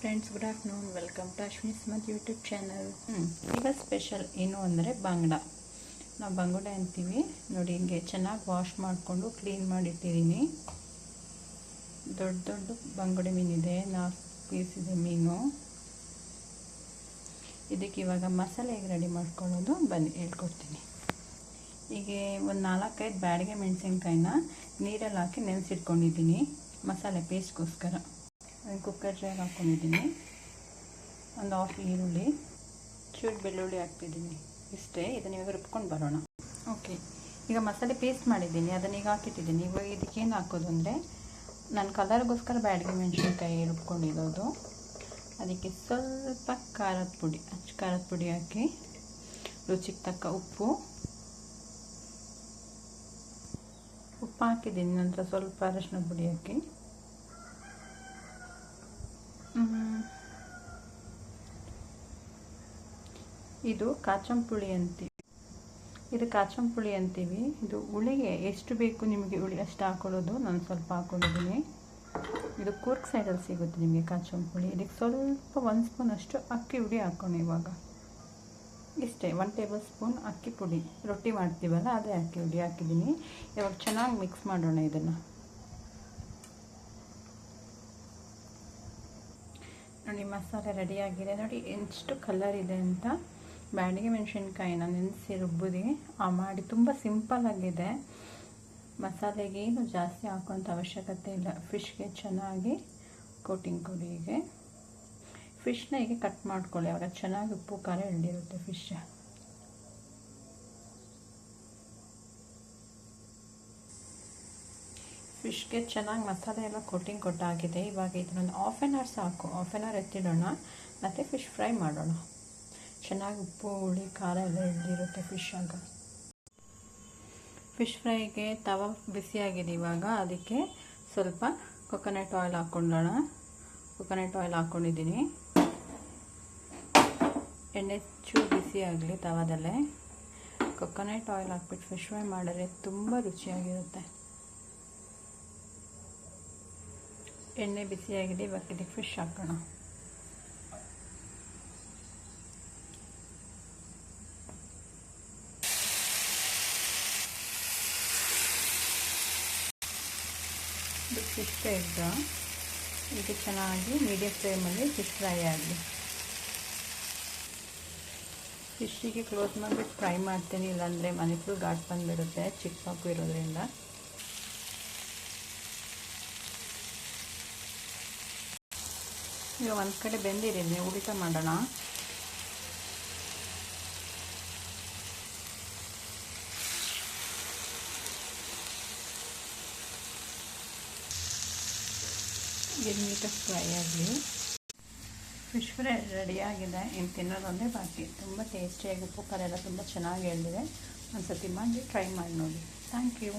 Friends, good afternoon. Welcome to Ashwini ಸ್ಮತ್ YouTube channel. ಈಗ special ಏನು ಅಂದರೆ ಬಂಗಡ. ನಾವು ಬಂಗುಡೆ ಅಂತೀವಿ ನೋಡಿ. ಹಿಂಗೆ ಚೆನ್ನಾಗಿ ವಾಶ್ ಮಾಡಿಕೊಂಡು ಕ್ಲೀನ್ ಮಾಡಿಟ್ಟಿದ್ದೀನಿ. ದೊಡ್ಡ ದೊಡ್ಡ ಬಂಗುಡೆ ಮೀನಿದೆ, 4 ಪೀಸ್ ಇದೆ ಮೀನು. ಇದಕ್ಕೆ ಇವಾಗ ಮಸಾಲೆ ಹೇಗೆ ರೆಡಿ ಮಾಡ್ಕೊಳ್ಳೋದು ಬನ್ನಿ ಹೇಳ್ಕೊಡ್ತೀನಿ. ಹೀಗೆ ಒಂದು 4-5 ಬ್ಯಾಡಿಗೆ ಮೆಣಸಿನ್ಕಾಯಿನ ನೀರಲ್ಲಿ ಹಾಕಿ ನೆನೆಸಿಟ್ಕೊಂಡಿದ್ದೀನಿ ಮಸಾಲೆ ಪೇಸ್ಟ್ಗೋಸ್ಕರ. ಕುಕ್ಕರ್ ಜಾಗ ಹಾಕ್ಕೊಂಡಿದ್ದೀನಿ. ಒಂದು 1/2 ಈರುಳ್ಳಿ, ಚೂರು ಬೆಳ್ಳುಳ್ಳಿ ಹಾಕ್ತಿದ್ದೀನಿ. ಇಷ್ಟೇ. ಇದನ್ನು ಇವಾಗ ರುಬ್ಕೊಂಡು ಬರೋಣ. ಓಕೆ, ಈಗ ಮಸಾಲೆ ಪೇಸ್ಟ್ ಮಾಡಿದ್ದೀನಿ, ಅದನ್ನು ಈಗ ಹಾಕಿಟ್ಟಿದ್ದೀನಿ. ಇವಾಗ ಇದಕ್ಕೇನು ಹಾಕೋದು ಅಂದರೆ, ನಾನು ಕಲರ್ಗೋಸ್ಕರ ಬ್ಯಾಡಿಗೆ ಮೆಣಸಿನ್ಕಾಯಿ ರುಬ್ಕೊಂಡಿರೋದು. ಅದಕ್ಕೆ ಸ್ವಲ್ಪ ಖಾರದ ಪುಡಿ ಹಾಕಿ, ರುಚಿಗೆ ತಕ್ಕ ಉಪ್ಪು ಹಾಕಿದ್ದೀನಿ. ನಂತರ ಸ್ವಲ್ಪ ಅರಶಿನ ಪುಡಿ ಹಾಕಿ, ಇದು ಕಾಚಂಪುಳಿ ಅಂತೀವಿ. ಇದು ಹುಳಿಗೆ ಎಷ್ಟು ಬೇಕು ನಿಮಗೆ ಹುಳಿ ಅಷ್ಟು ಹಾಕೊಳ್ಳೋದು. ನಾನು ಸ್ವಲ್ಪ ಹಾಕ್ಕೊಂಡಿದ್ದೀನಿ. ಇದು ಕೂರ್ಗ್ ಸೈಡಲ್ಲಿ ಸಿಗುತ್ತೆ ನಿಮಗೆ ಕಾಚಂಪುಳಿ. ಇದಕ್ಕೆ ಸ್ವಲ್ಪ 1 ಸ್ಪೂನ್ ಅಷ್ಟು ಅಕ್ಕಿ ಹುಡಿ ಹಾಕ್ಕೊಂಡು ಇವಾಗ ಇಷ್ಟೇ. 1 ಟೇಬಲ್ ಸ್ಪೂನ್ ಅಕ್ಕಿ ಪುಡಿ, ರೊಟ್ಟಿ ಮಾಡ್ತೀವಲ್ಲ ಅದೇ ಅಕ್ಕಿ ಹುಡಿ ಹಾಕಿದ್ದೀನಿ. ಇವಾಗ ಚೆನ್ನಾಗಿ ಮಿಕ್ಸ್ ಮಾಡೋಣ ಇದನ್ನು. ನೋಡಿ, ಮಸಾಲೆ ರೆಡಿಯಾಗಿದೆ. ನೋಡಿ ಎಷ್ಟು ಕಲರ್ ಇದೆ ಅಂತ. ಬ್ಯಾಡಿಗೆ ಮೆಣಸಿನ್ಕಾಯಿನ ನೆನೆಸಿ ರುಬ್ಬಿದೆ ಮಾಡಿ. ತುಂಬ ಸಿಂಪಲ್ಲಾಗಿದೆ. ಮಸಾಲೆಗೇನು ಜಾಸ್ತಿ ಹಾಕೋಂಥ ಅವಶ್ಯಕತೆ ಇಲ್ಲ. ಫಿಶ್ಗೆ ಚೆನ್ನಾಗಿ ಕೋಟಿಂಗ್ ಕೊಡಿ. ಹೀಗೆ ಫಿಶ್ನ ಹೀಗೆ ಕಟ್ ಮಾಡ್ಕೊಳ್ಳಿ, ಆವಾಗ ಚೆನ್ನಾಗಿ ಉಪ್ಪು ಖಾರ ಹಿಡಿದಿರುತ್ತೆ ಫಿಶ್. ಫಿಶ್ಗೆ ಚೆನ್ನಾಗಿ ಮಸಾಲೆ ಎಲ್ಲ ಕೋಟಿಂಗ್ ಕೊಟ್ಟಾಗಿದೆ. ಇವಾಗ ಇದನ್ನೊಂದು 1/2 an hour ಸಾಕು. 1/2 an hour ಎತ್ತಿಡೋಣ, ಮತ್ತು ಫಿಶ್ ಫ್ರೈ ಮಾಡೋಣ. ಚೆನ್ನಾಗಿ ಉಪ್ಪು ಹುಳಿ ಖಾರ ಎಲ್ಲ ಹಿಡಿದಿರುತ್ತೆ ಫಿಶ್ ಆಗ. ಫಿಶ್ ಫ್ರೈಗೆ ತವ ಬಿಸಿಯಾಗಿದೆ. ಇವಾಗ ಅದಕ್ಕೆ ಸ್ವಲ್ಪ ಕೊಕೊನಟ್ ಆಯಿಲ್ ಹಾಕ್ಕೊಳ್ಳೋಣ. ಕೊಕೊನಟ್ ಆಯಿಲ್ ಹಾಕ್ಕೊಂಡಿದ್ದೀನಿ. ಎಣ್ಣೆ ಚೂರು ಬಿಸಿ ಆಗಲಿ ತವದಲ್ಲೇ. ಕೊಕೊನಟ್ ಆಯಿಲ್ ಹಾಕ್ಬಿಟ್ಟು ಫಿಶ್ ಫ್ರೈ ಮಾಡಿದ್ರೆ ತುಂಬ ರುಚಿಯಾಗಿರುತ್ತೆ. ಎಣ್ಣೆ ಬಿಸಿಯಾಗಿದೆ. ಇವಾಗ ಇದಕ್ಕೆ ಫಿಶ್ ಹಾಕೋಣ. ಇದು ಫಿಶ್ ತೆಗೆದು ಇದಕ್ಕೆ ಚೆನ್ನಾಗಿ ಮೀಡಿಯಮ್ ಫ್ಲೇಮಲ್ಲಿ ಫಿಶ್ ಫ್ರೈ ಆಗಲಿ. ಫಿಶ್ಶಿಗೆ ಕ್ಲೋಸ್ ಮಾಡಿಬಿಟ್ಟು ಫ್ರೈ ಮಾಡ್ತೀನಿ, ಇಲ್ಲಾಂದರೆ ಮನೆ ಫುಲ್ ಘಾಟ್ ಬಂದುಬಿಡುತ್ತೆ ಚಿಕ್ಕ ಪಾಪು ಇರೋದ್ರಿಂದ. ಈಗ ಒಂದು ಕಡೆ ಬೆಂದಿದ್ದೀನಿ, ಉಳಿತ ಮಾಡೋಣ. ಇದು ನೀಟಾಗಿ ಫ್ರೈ ಆಗಲಿ. ಫಿಶ್ ಫ್ರೈ ರೆಡಿಯಾಗಿದೆ. ಇನ್ನು ತಿನ್ನೋದೊಂದೇ ಬಾಕಿ. ತುಂಬ ಟೇಸ್ಟಿಯಾಗಿ ಉಪ್ಪು ಖಾರ ಎಲ್ಲ ತುಂಬ ಚೆನ್ನಾಗಿ ಹೇಳಿದೆ. ಒಂದು ಸರ್ತಿ ಮಾಡಿ ಟ್ರೈ ಮಾಡಿ ನೋಡಿ. Thank you.